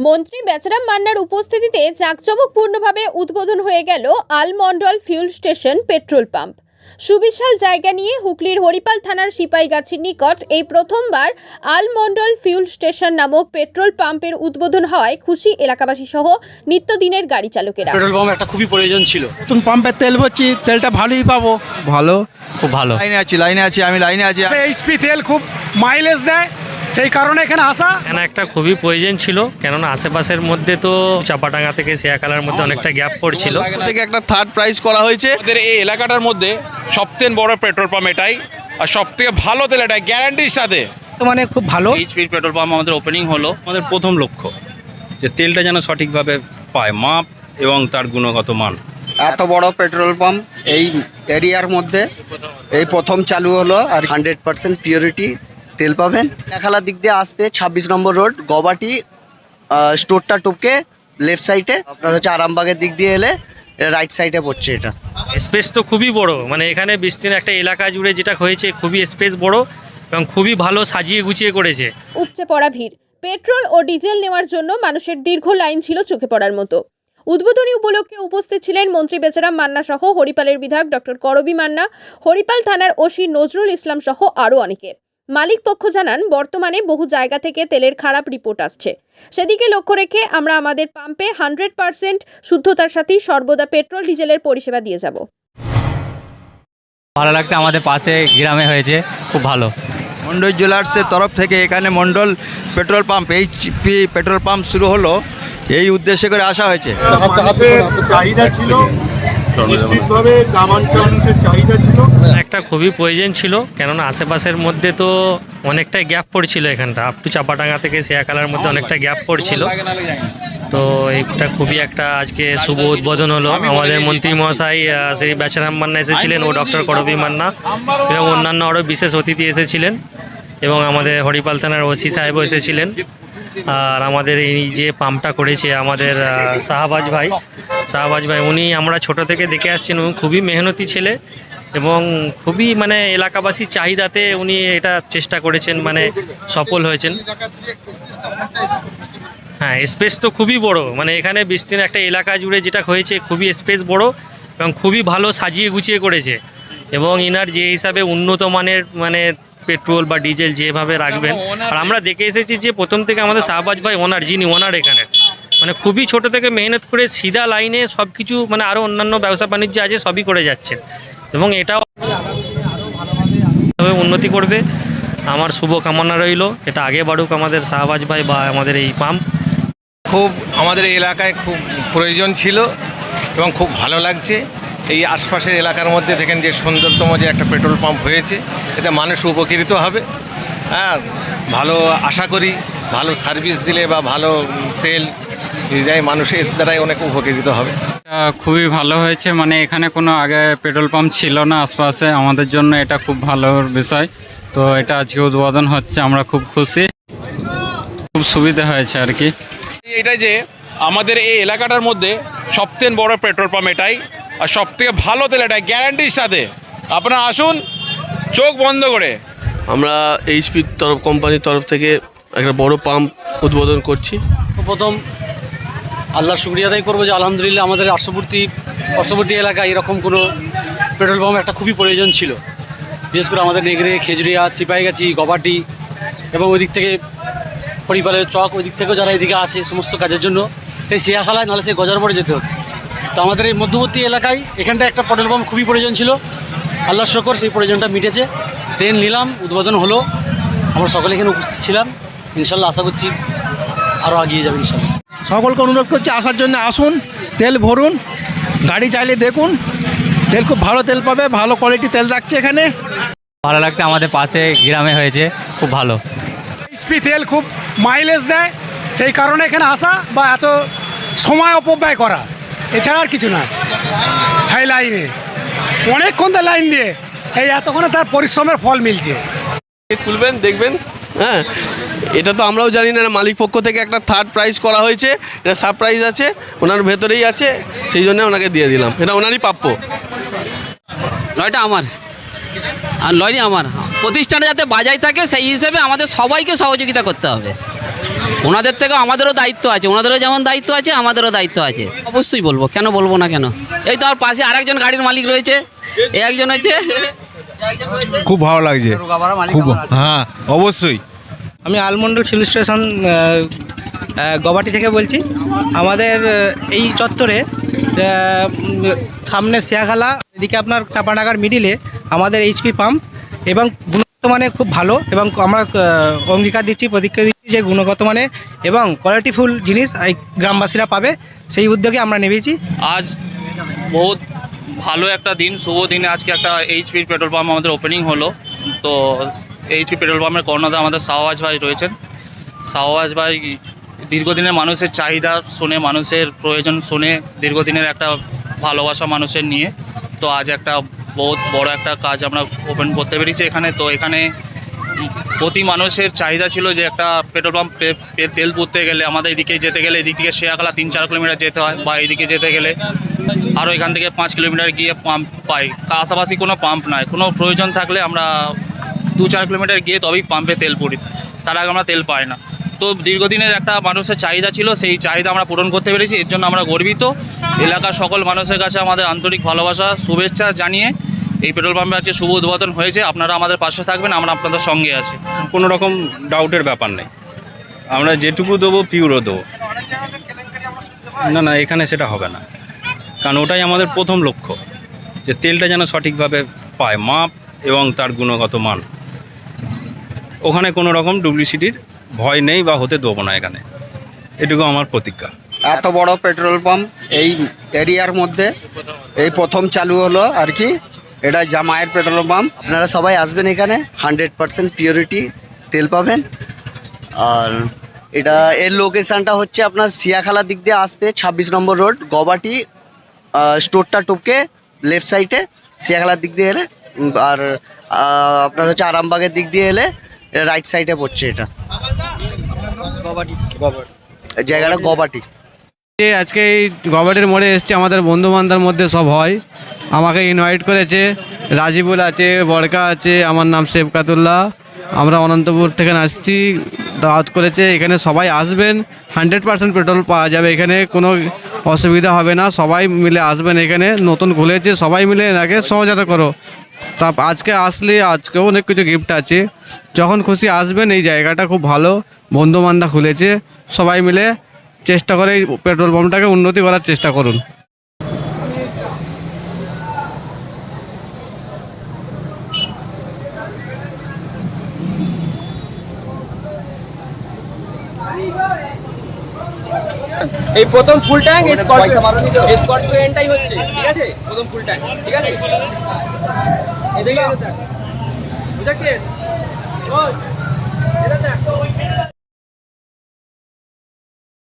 মন্ত্রী বেচারাম মান্নার উপস্থিতিতে জাঁকজমকপূর্ণভাবে উদ্বোধন হয়ে গেল আলমন্ডল ফিউল স্টেশন পেট্রোল পাম্প। সুবিশাল জায়গা নিয়ে হুগলির হরিপাল থানার সিপাইগাছির নিকট এই প্রথমবার আলমন্ডল ফিউল স্টেশন নামক পেট্রোল পাম্পের উদ্বোধন হয় খুশি এলাকাবাসী সহ নিত্যদিনের গাড়ি চালকেরা। পেট্রোল পাম্প একটা খুবই প্রয়োজন ছিল। নতুন পাম্পের তেল ভরছি, তেলটা ভালোই পাবো। ভালো, খুব ভালো। লাইনে আছি আমি লাইনে আছি। এইচপি তেল খুব মাইলেজ দেয়, সেই কারণে এখানে আসা। এখানে একটা খুবই প্রয়োজন ছিল, কেননা আশেপাশের মধ্যে তো চাপাডাঙ্গা থেকে শেয়াখালার মধ্যে অনেকটা গ্যাপ পড়ছিল। থেকে একটা থার্ড প্রাইজ করা হয়েছে। আমাদের এই এলাকাটার মধ্যে সবথেকে বড় পেট্রোল পাম্প এটাই, আর সবথেকে ভালো তেল এটাই, গ্যারান্টির সাথে। মানে খুব ভালো এইচপি পেট্রোল পাম্প আমাদের ওপেনিং হলো। আমাদের প্রথম লক্ষ্য যে তেলটা যেন সঠিকভাবে পায়, মাপ এবং তার গুণগত মান। এত বড় পেট্রোল পাম্প এই এরিয়ার মধ্যে এই প্রথম চালু হলো, আর 100% পিওরিটি তেল পাবেন। শেয়াখালার দিক দিয়ে আসতে 26 নম্বর রোড গবাটি স্টোরটা টপকে লেফট সাইডে, আপনার হচ্ছে আরামবাগের দিক দিয়ে এলে রাইট সাইডে পড়ছে। এটা স্পেস তো খুবই বড়, মানে এখানে বিস্তীর্ণ একটা এলাকা জুড়ে যেটা হয়েছে খুবই স্পেস বড় এবং খুবই ভালো সাজিয়ে গুছিয়ে করেছে। উপচে পড়া ভিড়, পেট্রোল ও ডিজেল নেওয়ার জন্য মানুষের দীর্ঘ লাইন ছিল চোখে পড়ার মতো। উদ্বোধনী উপলক্ষে উপস্থিত ছিলেন মন্ত্রী বেচারাম মান্না সহ হরিপালের বিধায়ক ডক্টর করবী মান্না, হরিপাল থানার ওসি নজরুল ইসলাম সহ আরও অনেকে। মালিক পক্ষ জানান, বর্তমানে বহু জায়গা থেকে তেলের খারাপ রিপোর্ট আসছে, সেদিকে লক্ষ্য রেখে আমরা আমাদের পাম্পে 100% শুদ্ধতার সাথেই সর্বদা পেট্রোল ডিজেলের পরিষেবা দিয়ে যাব। ভালো লাগছে, আমাদের পাশে গ্রামে হয়েছে, খুব ভালো। মন্ডল জুয়েলার্সের তরফ থেকে এখানে Mondal petrol pump HP petrol pump শুরু হলো, এই উদ্দেশ্যে করে আসা হয়েছে। চাহিদা ছিল, নিশ্চিতভাবে গ্রামাঞ্চলের চাহিদা ছিল। একটা খুবই প্রয়োজন ছিল, কেননা আশেপাশের মধ্যে তো অনেকটাই গ্যাপ পড়ছিল। এখানটা আপ টু চাপাডাঙ্গা থেকে শেয়াখালার মধ্যে অনেকটা গ্যাপ পড়ছিল, তো এইটা খুবই একটা আজকে শুভ উদ্বোধন হলো। আমাদের মন্ত্রী মহাশয় শ্রী বেচারাম মান্না এসেছিলেন ও ডক্টর করবী মান্না এবং অন্যান্য আরও বিশেষ অতিথি এসেছিলেন, এবং আমাদের হরিপাল থানার ওসি সাহেবও এসেছিলেন। আর আমাদের এই যে পাম্পটা করেছে আমাদের শাহবাজ ভাই, উনি আমরা ছোট থেকে দেখে আসছেন, উনি খুবই মেহনতি ছেলে এবং খুবই মানে এলাকাবাসীর চাহিদাতে উনি এটা চেষ্টা করেছেন, মানে সফল হয়েছেন। হ্যাঁ, স্পেস তো খুবই বড়, মানে এখানে বিস্তীর্ণ একটা এলাকা জুড়ে যেটা হয়েছে খুবই স্পেস বড় এবং খুবই ভালো সাজিয়ে গুছিয়ে করেছে। এবং ইনার যে হিসাবে উন্নত মানের মানে পেট্রোল বা ডিজেল যেভাবে রাখবেন, আর আমরা দেখে এসেছি যে প্রথম থেকে আমাদের শাহবাজ ভাই যিনি ওনার এখানে মানে খুবই ছোট থেকে মেহনত করে সিধা লাইনে সব কিছু, মানে আরও অন্যান্য ব্যবসা বাণিজ্য আছে সবই করে যাচ্ছেন এবং এটাও উন্নতি করবে। আমার শুভ কামনা রইল, এটা আগে বাড়ুক আমাদের শাহবাজ ভাই বা আমাদের এই পাম্প। খুব আমাদের এই এলাকায় খুব প্রয়োজন ছিল এবং খুব ভালো লাগছে। এই আশপাশের এলাকার মধ্যে দেখেন যে সুন্দরতম যে একটা পেট্রোল পাম্প হয়েছে, এতে মানুষ উপকৃত হবে। হ্যাঁ, ভালো আশা করি, ভালো সার্ভিস দিলে বা ভালো তেল দেয় মানুষের দ্বারাই অনেক উপকৃত হবে। খুবই ভালো হয়েছে, মানে এখানে কোনো আগে পেট্রোল পাম্প ছিল না আশপাশে, আমাদের জন্য এটা খুব ভালো বিষয়। তো এটা আজকে উদ্বোধন হচ্ছে, আমরা খুব খুশি, খুব সুবিধা হয়েছে আর কি। এটাই যে আমাদের এই এলাকাটার মধ্যে সবথেকে বড় পেট্রোল পাম্প এটাই, আর সবথেকে ভালো তেল এটাই, গ্যারান্টির সাথে। আপনারা আসুন চোখ বন্ধ করে। আমরা এইচপি কোম্পানির তরফ থেকে একটা বড় পাম্প উদ্বোধন করছি। প্রথম আল্লাহর শুকরিয়া আদায় করবো যে আলহামদুলিল্লাহ আমাদের পার্শ্ববর্তী এলাকায় এরকম কোনো পেট্রোল পাম্প একটা খুবই প্রয়োজন ছিল। বিশেষ করে আমাদের নেগড়ে, খেজুরিয়া, সিপাইগাছি, গবাটি এবং ওই দিক থেকে হরিপালের চক, ওই দিক থেকেও যারা এদিকে আসে সমস্ত কাজের জন্য সেই শেয়াখালায়, নাহলে সেই গজার মোড়ে যেতে হতো। তো আমাদের এই মধ্যবর্তী এলাকায় এখানটা একটা পেট্রোল পাম্প খুবই প্রয়োজন ছিল। আল্লাহর শুকর সেই প্রয়োজনটা মিটেছে, ট্রেন নিলাম, উদ্বোধন হলো, আমরা সকলে এখানে উপস্থিত ছিলাম। ইনশাল্লাহ আশা করছি আরও এগিয়ে যাবে ইনশাল্লাহ। সকলকে অনুরোধ করছি আসার জন্য, আসুন, তেল ভরুন, গাড়ি চাইলে দেখুন, তেল খুব ভালো তেল পাবে, ভালো কোয়ালিটি তেল রাখছে এখানে। ভালো লাগছে, আমাদের পাশে গ্রামে হয়েছে, খুব ভালো। এইচপি তেল খুব মাইলেজ দেয়, সেই কারণে এখানে আসা বা এত সময় অপব্যয় করা, এছাড়া আর কিছু না। হাই লাইনে অনেকক্ষণ তো লাইন দিয়ে এই এতক্ষণে তার পরিশ্রমের ফল মিলছে। খুলবেন দেখবেন। হ্যাঁ, এটা তো আমরাও জানি না, মালিক পক্ষ থেকে একটা থার্ড প্রাইজ করা হয়েছে, এটা সারপ্রাইজ আছে, ওনার ভেতরেই আছে, সেই জন্য ওনাকে দিয়ে দিলাম, এটা ওনারই প্রাপ্য। লয়টা আমার আর লয়নি আমার প্রতিষ্ঠানে যাতে বাজাই থাকে, সেই হিসেবে আমাদের সবাইকে সহযোগিতা করতে হবে। ওনাদের থেকে আমাদেরও দায়িত্ব আছে, ওনাদেরও যেমন দায়িত্ব আছে আমাদেরও দায়িত্ব আছে। অবশ্যই বলবো, কেন বলবো না কেন। এই তো আর পাশে আরেকজন গাড়ির মালিক রয়েছে, এই একজন হচ্ছে। খুব ভালো লাগছে, খুব, হ্যাঁ অবশ্যই। আমি আলমন্ডল ফিল স্টেশন গবাটি থেকে বলছি। আমাদের এই চত্বরে সামনে সিয়াখালা, এদিকে আপনার চাপানাগার মিডিলে আমাদের এইচপি পাম্প এবং গুণগত মানে খুব ভালো, এবং আমরা অঙ্গীকার দিচ্ছি, প্রতিজ্ঞা দিচ্ছি যে গুণগত মানে এবং কোয়ালিটিফুল জিনিস এই গ্রামবাসীরা পাবে, সেই উদ্যোগে আমরা নেমেছি। আজ বহুত ভালো একটা দিন, শুভ দিনে আজকে একটা এইচপি পেট্রোল পাম্প আমাদের ওপেনিং হলো। তো এইচপি পেট্রোল পাম্পের কর্ণধার আমাদের শাহবাজ ভাই রয়েছেন। শাহবাজ ভাই দীর্ঘদিনের মানুষের চাহিদা শুনে, মানুষের প্রয়োজন শুনে, দীর্ঘদিনের একটা ভালোবাসা মানুষের নিয়ে তো আজ একটা বহুত বড় একটা কাজ আমরা ওপেন করতে পেরেছি এখানে। তো এখানে প্রতি মানুষের চাহিদা ছিল যে একটা পেট্রোল পাম্প, তেল পুড়তে গেলে আমাদের এদিকে যেতে গেলে, এদিক থেকে শেয়াখালা 3-4 কিলোমিটার যেতে হয়, বা এদিকে যেতে গেলে আরও এখান থেকে 5 কিলোমিটার গিয়ে পাম্প পাই। পাশাপাশি কোনো পাম্প নাই, কোনো প্রয়োজন থাকলে আমরা 2-4 কিলোমিটার গিয়ে তবেই পাম্পে তেল পুরি, তার আগে আমরা তেল পাই না। তো দীর্ঘদিনের একটা মানুষের চাহিদা ছিল, সেই চাহিদা আমরা পূরণ করতে পেরেছি, এর জন্য আমরা গর্বিত। এলাকার সকল মানুষের কাছে আমাদের আন্তরিক ভালোবাসা, শুভেচ্ছা জানিয়ে এই পেট্রোল পাম্পে আজকে শুভ উদ্বোধন হয়েছে। আপনারা আমাদের পাশে থাকবেন, আমরা আপনাদের সঙ্গে আছি। কোনো রকম ডাউটের ব্যাপার নেই, আমরা যেটুকু দেবো পিওরও দেবো। না, এখানে সেটা হবে না, কারণ ওটাই আমাদের প্রথম লক্ষ্য, যে তেলটা যেন সঠিকভাবে পায়, মাপ এবং তার গুণগত মান। ওখানে কোনো রকম ডুপ্লিসিটির ভয় নেই বা হতে দেবো না এখানে, এটুকু আমার প্রতিজ্ঞা। এত বড় পেট্রোল পাম্প এই এরিয়ার মধ্যে এই প্রথম চালু হলো আর কি। এটা জামায়ের পেট্রোল পাম্প, আপনারা সবাই আসবেন এখানে, 100% পিওরিটি তেল পাবেন। আর এটা এর লোকেশানটা হচ্ছে আপনার সিয়াখালার দিক দিয়ে আসতে 26 নম্বর রোড, গবাটি স্টোরটা টপকে লেফট সাইডে সিয়াখালার দিক দিয়ে এলে, আর আপনার হচ্ছে আরামবাগের দিক দিয়ে এলে রাইট সাইডে পড়ছে। এটা জায়গাটা গবাটি। আজকে এই গবাটির মোড়ে এসছে, আমাদের বন্ধু বান্ধবের মধ্যে সব হয়, আমাকে ইনভাইট করেছে। রাজিবুল আছে, বড়কা আছে, আমার নাম শেফকাতুল্লাহ, আমরা অনন্তপুর থেকে আসছি, দাওয়াত করেছে। এখানে সবাই আসবেন, 100% পেট্রোল পাওয়া যাবে, এখানে কোনো অসুবিধা হবে না। সবাই মিলে আসবেন, এখানে নতুন খুলেছে, সবাই মিলে এনাকে সহযোগিতা করো। তা আজকে আসলে আজকেও অনেক কিছু গিফট আছে, যখন খুশি আসবেন। এই জায়গাটা খুব ভালো, বন্ধু বান্ধব খুলেছে, সবাই মিলে চেষ্টা করে এই পেট্রোল পাম্পটাকে উন্নতি করার চেষ্টা করুন। এই প্রথম ফুল ট্যাঙ্ক স্করপিও এনটাই হচ্ছে, ঠিক আছে? প্রথম ফুল ট্যাঙ্ক, ঠিক আছে? এদিকে বুঝাচ্ছেন?